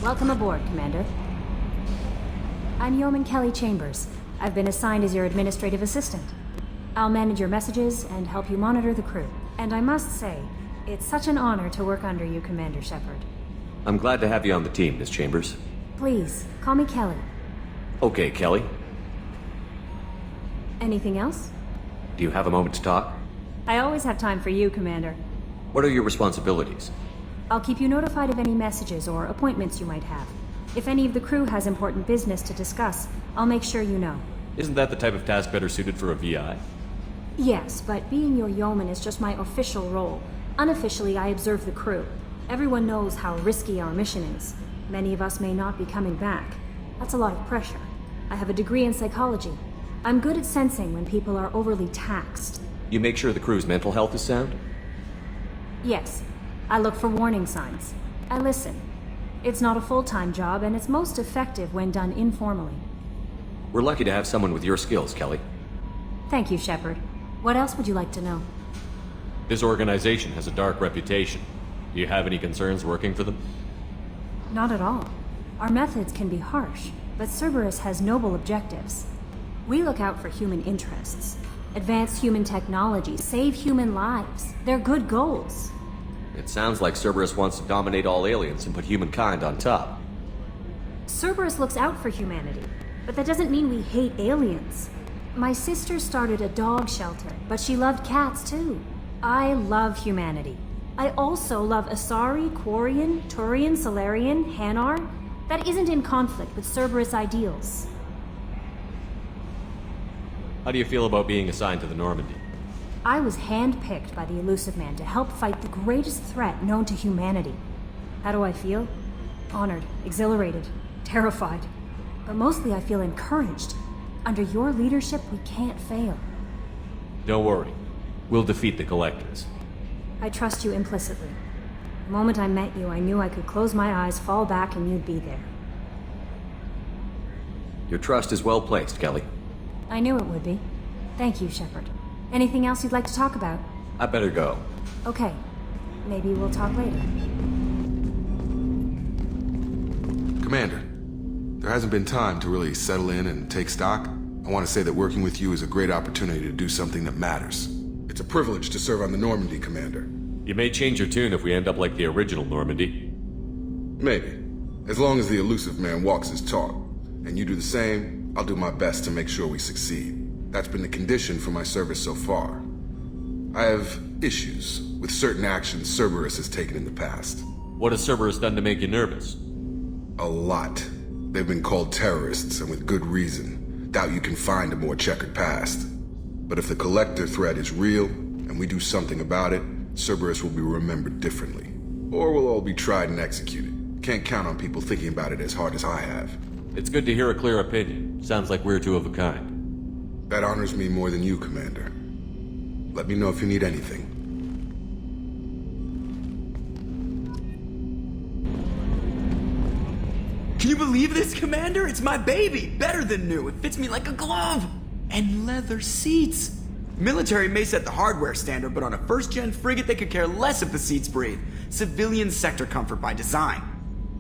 Welcome aboard, Commander. I'm Yeoman Kelly Chambers. I've been assigned as your administrative assistant. I'll manage your messages and help you monitor the crew. And I must say, it's such an honor to work under you, Commander Shepard. I'm glad to have you on the team, Miss Chambers. Please, call me Kelly. Okay, Kelly. Anything else? Do you have a moment to talk? I always have time for you, Commander. What are your responsibilities? I'll keep you notified of any messages or appointments you might have. If any of the crew has important business to discuss, I'll make sure you know. Isn't that the type of task better suited for a VI? Yes, but being your yeoman is just my official role. Unofficially, I observe the crew. Everyone knows how risky our mission is. Many of us may not be coming back. That's a lot of pressure. I have a degree in psychology. I'm good at sensing when people are overly taxed. You make sure the crew's mental health is sound? Yes. I look for warning signs. I listen. It's not a full-time job, and it's most effective when done informally. We're lucky to have someone with your skills, Kelly. Thank you, Shepard. What else would you like to know? This organization has a dark reputation. Do you have any concerns working for them? Not at all. Our methods can be harsh, but Cerberus has noble objectives. We look out for human interests. Advance human technology, save human lives. They're good goals. It sounds like Cerberus wants to dominate all aliens and put humankind on top. Cerberus looks out for humanity, but that doesn't mean we hate aliens. My sister started a dog shelter, but she loved cats too. I love humanity. I also love Asari, Quarian, Turian, Solarian, Hanar. That isn't in conflict with Cerberus ideals. How do you feel about being assigned to the Normandy? I was handpicked by the Elusive Man to help fight the greatest threat known to humanity. How do I feel? Honored, exhilarated, terrified. But mostly I feel encouraged. Under your leadership, we can't fail. Don't worry. We'll defeat the Collectors. I trust you implicitly. The moment I met you, I knew I could close my eyes, fall back, and you'd be there. Your trust is well placed, Kelly. I knew it would be. Thank you, Shepard. Anything else you'd like to talk about? I better go. Okay. Maybe we'll talk later. Commander, there hasn't been time to really settle in and take stock. I want to say that working with you is a great opportunity to do something that matters. It's a privilege to serve on the Normandy, Commander. You may change your tune if we end up like the original Normandy. Maybe. As long as the Elusive Man walks his talk, and you do the same, I'll do my best to make sure we succeed. That's been the condition for my service so far. I have issues with certain actions Cerberus has taken in the past. What has Cerberus done to make you nervous? A lot. They've been called terrorists, and with good reason. Doubt you can find a more checkered past. But if the Collector threat is real, and we do something about it, Cerberus will be remembered differently. Or we'll all be tried and executed. Can't count on people thinking about it as hard as I have. It's good to hear a clear opinion. Sounds like we're two of a kind. That honors me more than you, Commander. Let me know if you need anything. Can you believe this, Commander? It's my baby! Better than new. It fits me like a glove! And leather seats! Military may set the hardware standard, but on a first-gen frigate they could care less if the seats breathe. Civilian sector comfort by design.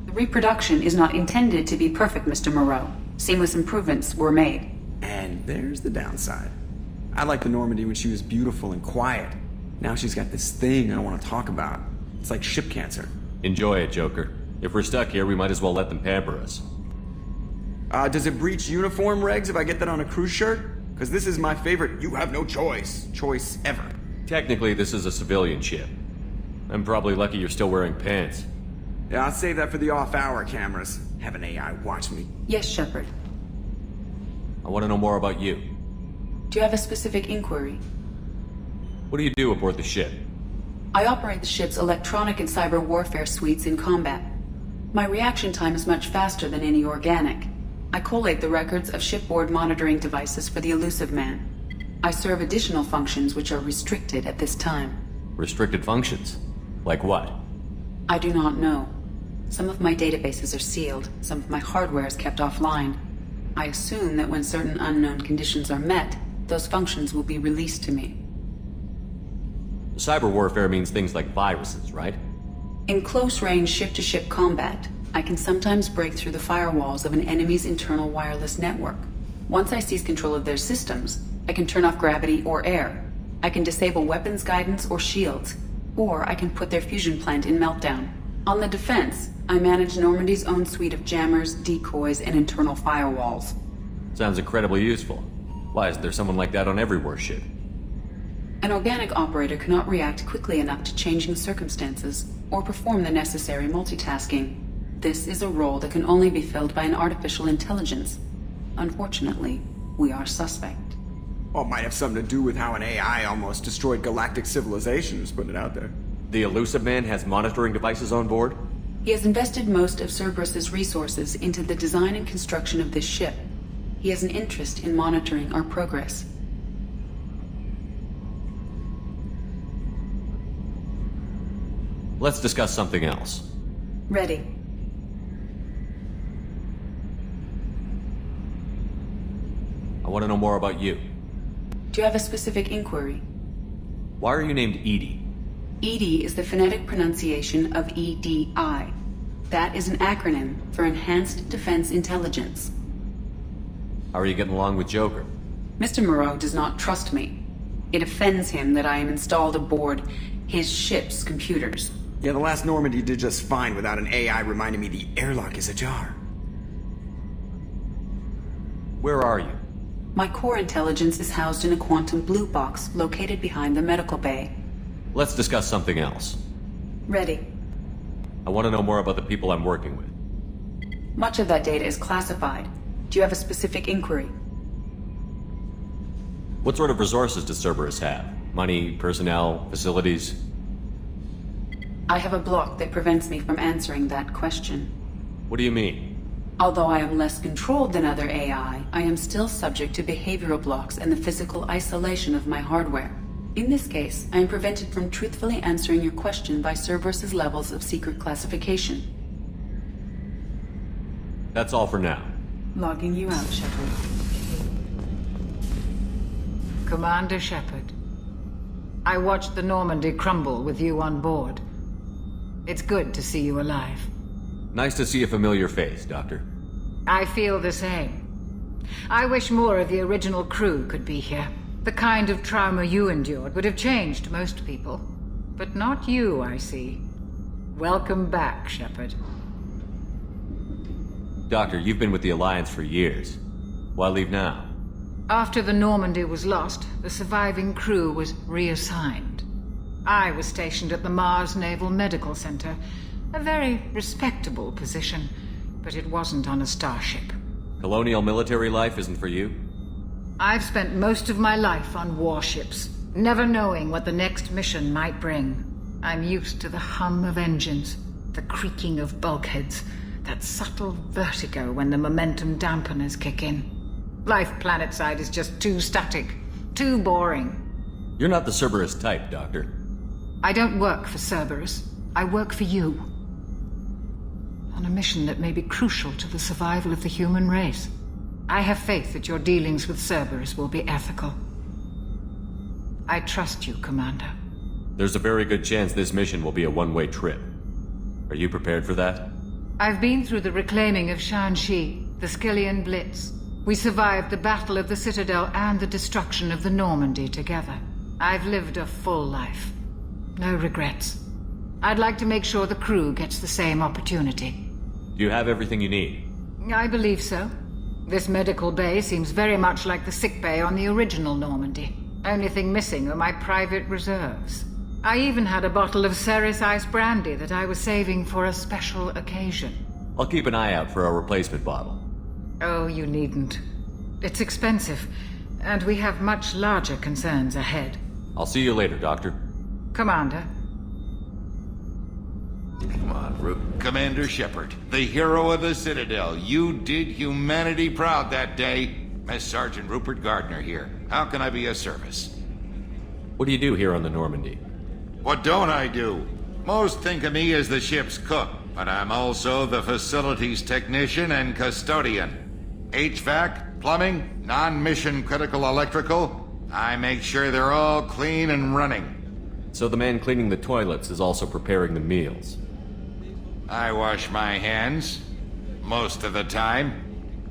The reproduction is not intended to be perfect, Mr. Moreau. Seamless improvements were made. And there's the downside. I liked the Normandy when she was beautiful and quiet. Now she's got this thing I don't want to talk about. It's like ship cancer. Enjoy it, Joker. If we're stuck here, we might as well let them pamper us. Does it breach uniform regs if I get that on a cruise shirt? Because this is my favorite you have no choice ever. Technically, this is a civilian ship. I'm probably lucky you're still wearing pants. Yeah, I'll save that for the off-hour cameras. Have an AI watch me. Yes, Shepard. I want to know more about you. Do you have a specific inquiry? What do you do aboard the ship? I operate the ship's electronic and cyber warfare suites in combat. My reaction time is much faster than any organic. I collate the records of shipboard monitoring devices for the Elusive Man. I serve additional functions which are restricted at this time. Restricted functions? Like what? I do not know. Some of my databases are sealed, some of my hardware is kept offline. I assume that when certain unknown conditions are met, those functions will be released to me. Cyber warfare means things like viruses, right? In close-range ship-to-ship combat, I can sometimes break through the firewalls of an enemy's internal wireless network. Once I seize control of their systems, I can turn off gravity or air. I can disable weapons guidance or shields, or I can put their fusion plant in meltdown. On the defense, I manage Normandy's own suite of jammers, decoys, and internal firewalls. Sounds incredibly useful. Why isn't there someone like that on every warship? An organic operator cannot react quickly enough to changing circumstances or perform the necessary multitasking. This is a role that can only be filled by an artificial intelligence. Unfortunately, we are suspect. Well, it might have something to do with how an AI almost destroyed galactic civilizations, putting it out there. The Elusive Man has monitoring devices on board? He has invested most of Cerberus's resources into the design and construction of this ship. He has an interest in monitoring our progress. Let's discuss something else. Ready. I want to know more about you. Do you have a specific inquiry? Why are you named Edie? EDI is the phonetic pronunciation of EDI. That is an acronym for Enhanced Defense Intelligence. How are you getting along with Joker? Mr. Moreau does not trust me. It offends him that I am installed aboard his ship's computers. Yeah, the last Normandy did just fine without an AI reminding me the airlock is ajar. Where are you? My core intelligence is housed in a quantum blue box located behind the medical bay. Let's discuss something else. Ready. I want to know more about the people I'm working with. Much of that data is classified. Do you have a specific inquiry? What sort of resources does Cerberus have? Money, personnel, facilities? I have a block that prevents me from answering that question. What do you mean? Although I am less controlled than other AI, I am still subject to behavioral blocks and the physical isolation of my hardware. In this case, I am prevented from truthfully answering your question by Cerberus's levels of secret classification. That's all for now. Logging you out, Shepard. Commander Shepard, I watched the Normandy crumble with you on board. It's good to see you alive. Nice to see a familiar face, Doctor. I feel the same. I wish more of the original crew could be here. The kind of trauma you endured would have changed most people. But not you, I see. Welcome back, Shepard. Doctor, you've been with the Alliance for years. Why leave now? After the Normandy was lost, the surviving crew was reassigned. I was stationed at the Mars Naval Medical Center, a very respectable position, but it wasn't on a starship. Colonial military life isn't for you? I've spent most of my life on warships, never knowing what the next mission might bring. I'm used to the hum of engines, the creaking of bulkheads, that subtle vertigo when the momentum dampeners kick in. Life planetside is just too static, too boring. You're not the Cerberus type, Doctor. I don't work for Cerberus. I work for you. On a mission that may be crucial to the survival of the human race. I have faith that your dealings with Cerberus will be ethical. I trust you, Commander. There's a very good chance this mission will be a one-way trip. Are you prepared for that? I've been through the reclaiming of Shanxi, the Skillian Blitz. We survived the Battle of the Citadel and the destruction of the Normandy together. I've lived a full life. No regrets. I'd like to make sure the crew gets the same opportunity. Do you have everything you need? I believe so. This medical bay seems very much like the sick bay on the original Normandy. Only thing missing are my private reserves. I even had a bottle of Ceres Ice Brandy that I was saving for a special occasion. I'll keep an eye out for a replacement bottle. Oh, you needn't. It's expensive, and we have much larger concerns ahead. I'll see you later, Doctor. Commander. Come on, Commander Shepard, the hero of the Citadel. You did humanity proud that day. Mass Sergeant Rupert Gardner here. How can I be of service? What do you do here on the Normandy? What don't I do? Most think of me as the ship's cook, but I'm also the facilities technician and custodian. HVAC, plumbing, non-mission critical electrical. I make sure they're all clean and running. So the man cleaning the toilets is also preparing the meals. I wash my hands. Most of the time.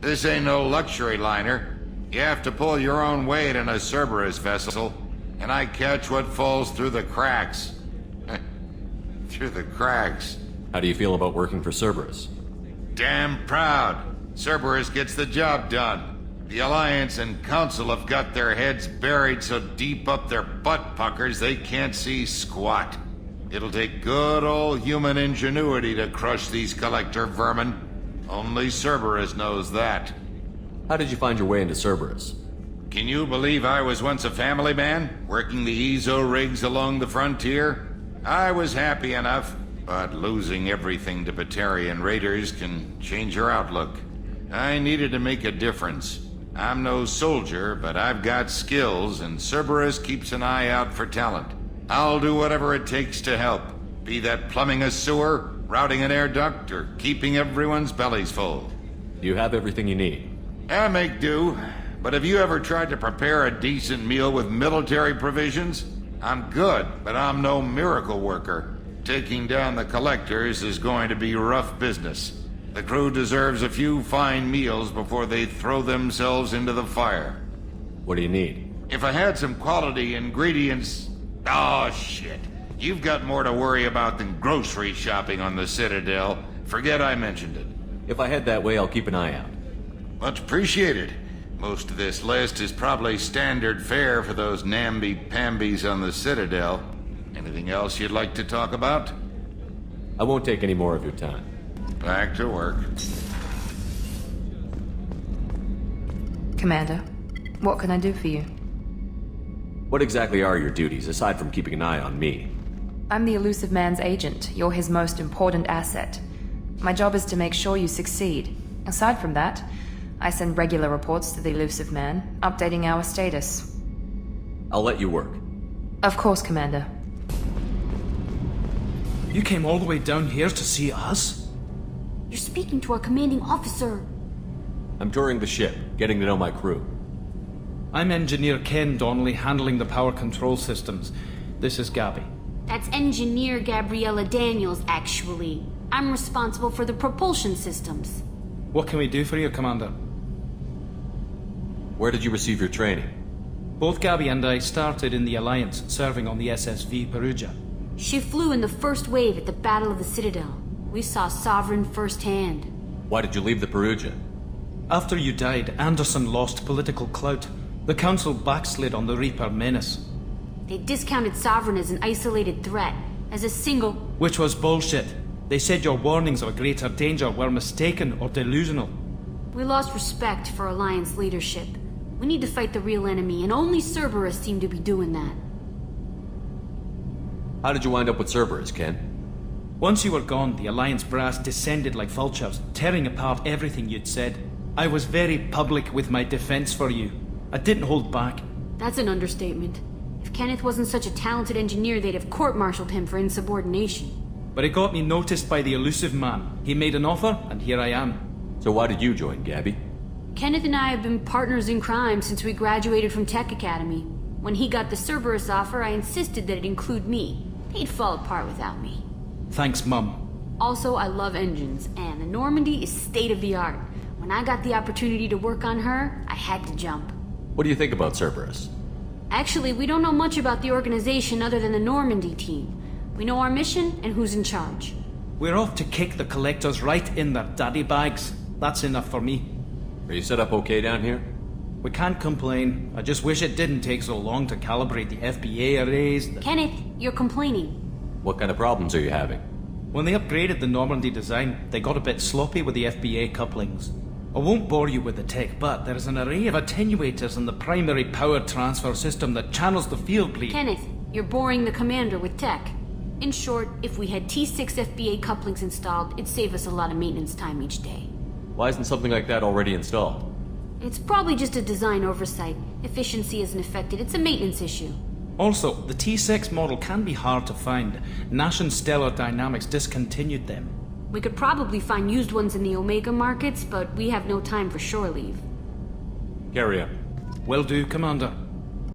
This ain't no luxury liner. You have to pull your own weight in a Cerberus vessel, and I catch what falls through the cracks. Through the cracks. How do you feel about working for Cerberus? Damn proud. Cerberus gets the job done. The Alliance and Council have got their heads buried so deep up their butt puckers they can't see squat. It'll take good old human ingenuity to crush these collector vermin. Only Cerberus knows that. How did you find your way into Cerberus? Can you believe I was once a family man, working the EZO rigs along the frontier? I was happy enough, but losing everything to Batarian raiders can change your outlook. I needed to make a difference. I'm no soldier, but I've got skills, and Cerberus keeps an eye out for talent. I'll do whatever it takes to help, be that plumbing a sewer, routing an air duct, or keeping everyone's bellies full. Do you have everything you need? I make do, but have you ever tried to prepare a decent meal with military provisions? I'm good, but I'm no miracle worker. Taking down the collectors is going to be rough business. The crew deserves a few fine meals before they throw themselves into the fire. What do you need? If I had some quality ingredients... Oh, shit. You've got more to worry about than grocery shopping on the Citadel. Forget I mentioned it. If I head that way, I'll keep an eye out. Much appreciated. Most of this list is probably standard fare for those namby-pambies on the Citadel. Anything else you'd like to talk about? I won't take any more of your time. Back to work. Commander, what can I do for you? What exactly are your duties, aside from keeping an eye on me? I'm the Elusive Man's agent. You're his most important asset. My job is to make sure you succeed. Aside from that, I send regular reports to the Elusive Man, updating our status. I'll let you work. Of course, Commander. You came all the way down here to see us? You're speaking to our commanding officer. I'm touring the ship, getting to know my crew. I'm Engineer Ken Donnelly, handling the power control systems. This is Gabby. That's Engineer Gabriella Daniels, actually. I'm responsible for the propulsion systems. What can we do for you, Commander? Where did you receive your training? Both Gabby and I started in the Alliance, serving on the SSV Perugia. She flew in the first wave at the Battle of the Citadel. We saw Sovereign firsthand. Why did you leave the Perugia? After you died, Anderson lost political clout. The Council backslid on the Reaper menace. They discounted Sovereign as an isolated threat, as a single... Which was bullshit. They said your warnings of a greater danger were mistaken or delusional. We lost respect for Alliance leadership. We need to fight the real enemy, and only Cerberus seemed to be doing that. How did you wind up with Cerberus, Ken? Once you were gone, the Alliance brass descended like vultures, tearing apart everything you'd said. I was very public with my defense for you. I didn't hold back. That's an understatement. If Kenneth wasn't such a talented engineer, they'd have court-martialed him for insubordination. But it got me noticed by the Elusive Man. He made an offer, and here I am. So why did you join, Gabby? Kenneth and I have been partners in crime since we graduated from Tech Academy. When he got the Cerberus offer, I insisted that it include me. He'd fall apart without me. Thanks, Mum. Also, I love engines, and the Normandy is state-of-the-art. When I got the opportunity to work on her, I had to jump. What do you think about Cerberus? Actually, we don't know much about the organization other than the Normandy team. We know our mission and who's in charge. We're off to kick the collectors right in their daddy bags. That's enough for me. Are you set up okay down here? We can't complain. I just wish it didn't take so long to calibrate the FBA arrays. Kenneth, you're complaining. What kind of problems are you having? When they upgraded the Normandy design, they got a bit sloppy with the FBA couplings. I won't bore you with the tech, but there is an array of attenuators in the primary power transfer system that channels the field bleed. Kenneth, you're boring the commander with tech. In short, if we had T6 FBA couplings installed, it'd save us a lot of maintenance time each day. Why isn't something like that already installed? It's probably just a design oversight. Efficiency isn't affected, it's a maintenance issue. Also, the T6 model can be hard to find. Nash and Stellar Dynamics discontinued them. We could probably find used ones in the Omega markets, but we have no time for shore leave. Carry on. Will do, Commander.